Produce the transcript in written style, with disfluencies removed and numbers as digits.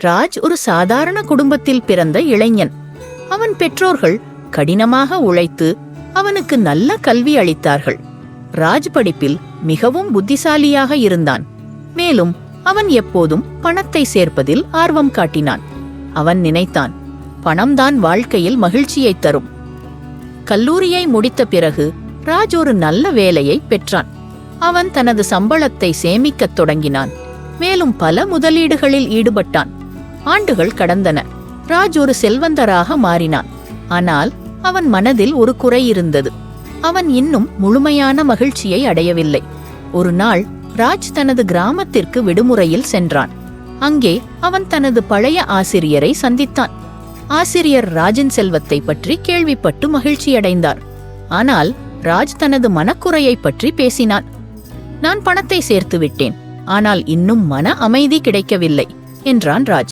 ராஜ் ஒரு சாதாரண குடும்பத்தில் பிறந்த இளைஞன். அவன் பெற்றோர்கள் கடினமாக உழைத்து அவனுக்கு நல்ல கல்வி அளித்தார்கள். ராஜ் படிப்பில் மிகவும் புத்திசாலியாக இருந்தான். மேலும் அவன் எப்போதும் பணத்தை சேர்ப்பதில் ஆர்வம் காட்டினான். அவன் நினைத்தான், பணம்தான் வாழ்க்கையில் மகிழ்ச்சியை தரும். கல்லூரியை முடித்த பிறகு ராஜ் ஒரு நல்ல வேலையை பெற்றான். அவன் தனது சம்பளத்தை சேமிக்கத் தொடங்கினான். மேலும் பல முதலீடுகளில் ஈடுபட்டான். ஆண்டுகள் கடந்தன. ராஜ் ஒரு செல்வந்தராக மாறினான். ஆனால் அவன் மனதில் ஒரு குறை இருந்தது. அவன் இன்னும் முழுமையான மகிழ்ச்சியை அடையவில்லை. ஒரு நாள் ராஜ் தனது கிராமத்திற்கு விடுமுறையில் சென்றான். அங்கே அவன் தனது பழைய ஆசிரியரை சந்தித்தான். ஆசிரியர் ராஜின் செல்வத்தை பற்றி கேள்விப்பட்டு மகிழ்ச்சியடைந்தார். ஆனால் ராஜ் தனது மனக்குறையை பற்றி பேசினான். நான் பணத்தை சேர்த்து விட்டேன், ஆனால் இன்னும் மன அமைதி கிடைக்கவில்லை என்றான் ராஜ்.